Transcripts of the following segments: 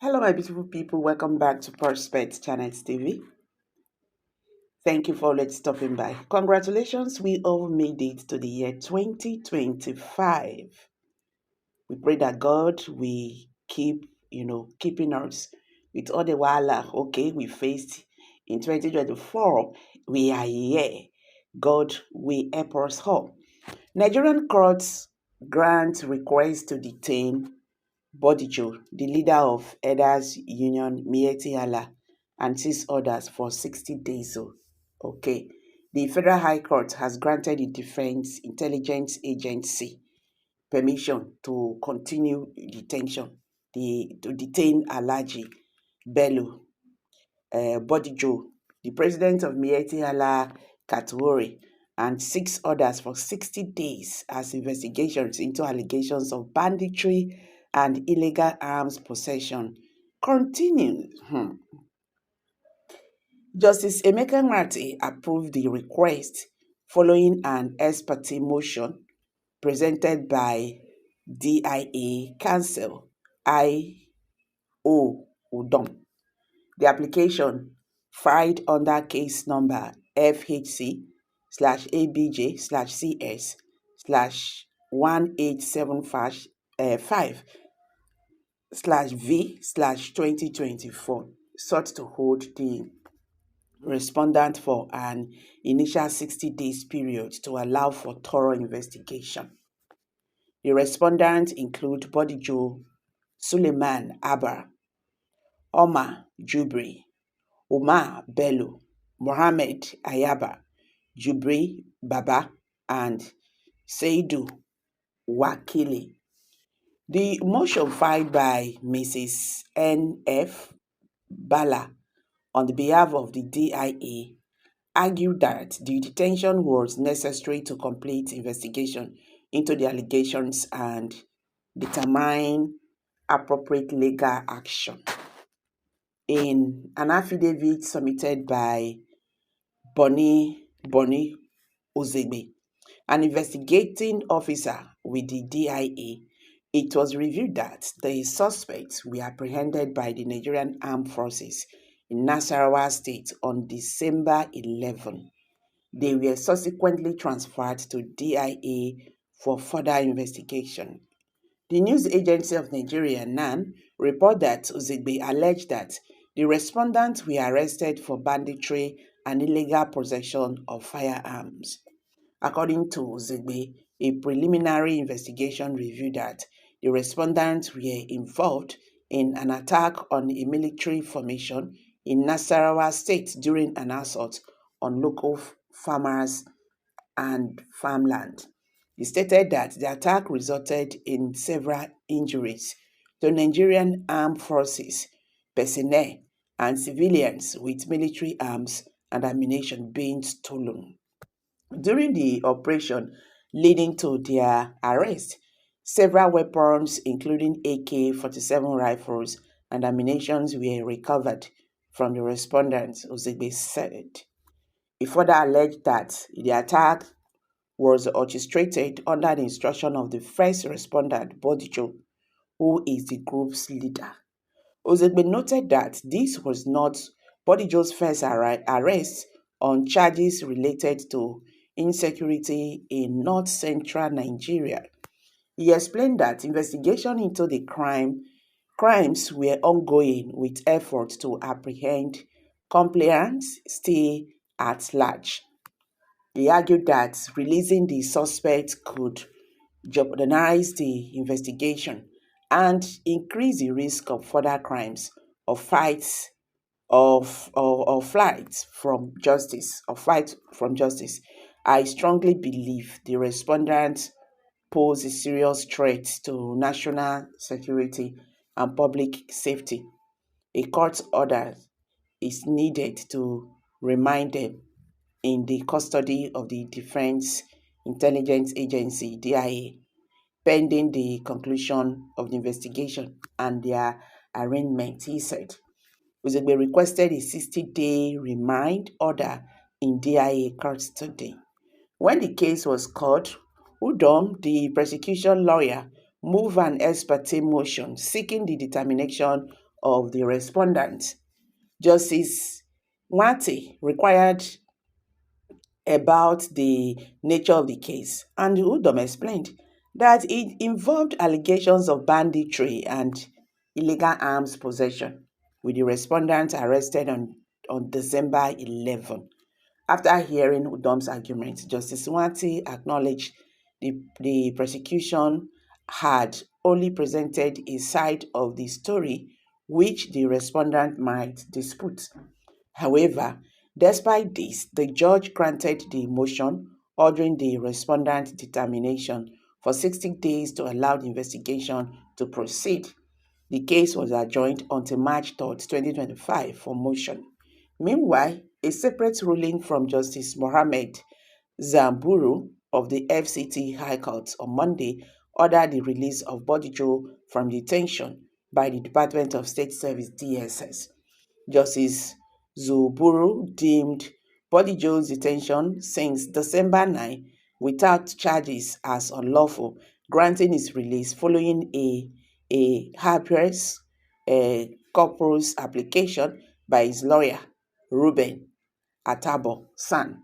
Hello, my beautiful people. Welcome back to Prospect Channels TV. Thank you for always stopping by. Congratulations, we all made it to the year 2025. We pray that God will keeping us with all the wahala, we faced in 2024. We are here. God will help us all. Nigerian courts grant request to detain Bodijo, the leader of Elders Union Miyetti and 6 others for 60 days. Okay. The Federal High Court has granted the Defense Intelligence Agency permission to continue to detain Alhaji Bello Bodijo, the president of Miyetti Allah Katwori, and 6 others for 60 days as investigations into allegations of banditry and illegal arms possession continue. Justice Emeka Nwate approved the request following an ex parte motion presented by DIA Counsel I.O. Udom. The application, filed under case number FHC/ABJ/C/1875/V/2024, sought to hold the respondent for an initial 60 days period to allow for thorough investigation. The respondents include Bodijo Suleiman Abba, Omar Jubri, Umar Bello, Mohammed Ayaba, Jubri Baba, and Seidu Wakili. The motion filed by Mrs. N.F. Bala on the behalf of the DIA argued that the detention was necessary to complete investigation into the allegations and determine appropriate legal action. In an affidavit submitted by Bonnie Ozegbe, an investigating officer with the DIA, it was revealed that the suspects were apprehended by the Nigerian Armed Forces in Nasarawa State on December 11. They were subsequently transferred to DIA for further investigation. The news agency of Nigeria, NAN, reported that Ozegbe alleged that the respondents were arrested for banditry and illegal possession of firearms. According to Ozegbe, a preliminary investigation revealed that the respondents were involved in an attack on a military formation in Nasarawa State during an assault on local farmers and farmland. He stated that the attack resulted in several injuries to Nigerian armed forces, personnel, and civilians with military arms and ammunition being stolen. During the operation leading to their arrest, several weapons, including AK-47 rifles and ammunition, were recovered from the respondents, Ozegbe said. He further alleged that the attack was orchestrated under the instruction of the first respondent, Bodijo, who is the group's leader. Ozegbe noted that this was not Bodijo's first arrest on charges related to insecurity in north-central Nigeria. He explained that investigation into the crimes were ongoing with efforts to apprehend complainants still at large. He argued that releasing the suspects could jeopardize the investigation and increase the risk of further crimes or fights or flight from justice. I strongly believe the respondents pose a serious threat to national security and public safety. A court order is needed to remind them in the custody of the Defense Intelligence Agency, DIA, pending the conclusion of the investigation and their arraignment, he said. Ozegbe requested a 60-day remand order in DIA custody. When the case was called, Udom, the prosecution lawyer, moved an ex parte motion seeking the determination of the respondent. Justice Miyetti required about the nature of the case, and Udom explained that it involved allegations of banditry and illegal arms possession, with the respondent arrested on December 11. After hearing Udom's argument, Justice Miyetti acknowledged the prosecution had only presented a side of the story which the respondent might dispute. However, despite this, the judge granted the motion ordering the respondent's determination for 60 days to allow the investigation to proceed. The case was adjourned until March 3, 2025 for motion. Meanwhile, a separate ruling from Justice Mohammed Zamburu of the FCT High Court on Monday ordered the release of Bodijo from detention by the Department of State Service DSS. Justice Zuburu deemed Bodijo's detention since December 9 without charges as unlawful, granting his release following a habeas corpus application by his lawyer, Ruben Atabo San.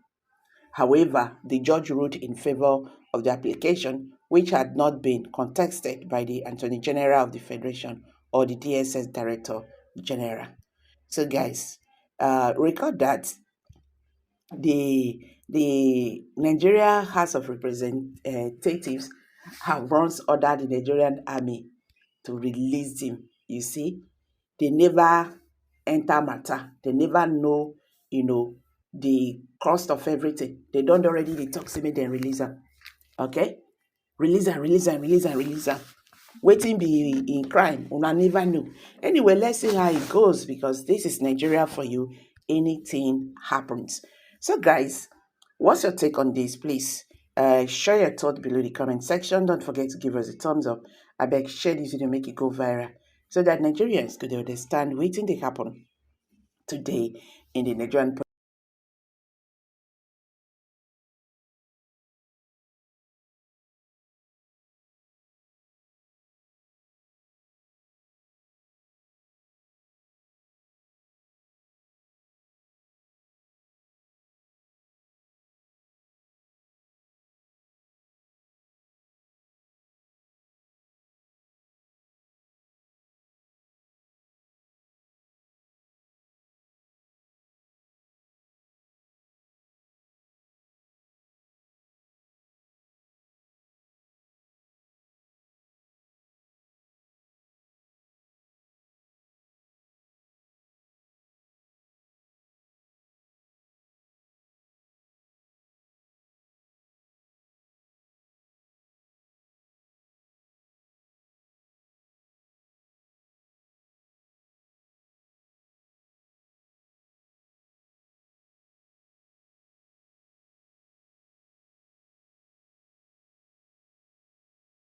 However, the judge ruled in favor of the application, which had not been contested by the Attorney General of the Federation or the DSS Director General. So, guys, record that the Nigeria House of Representatives have once ordered the Nigerian Army to release him. You see, they never enter matter. They never know, the cost of everything. They don't already they talk to me, then release him. Okay? Release him. Waiting be in crime, una never know. Anyway, let's see how it goes, because this is Nigeria for you. Anything happens. So, guys, what's your take on this? Please share your thought below the comment section. Don't forget to give us a thumbs up. I beg, share this video, make it go viral, so that Nigerians could understand what they happen today in the Nigerian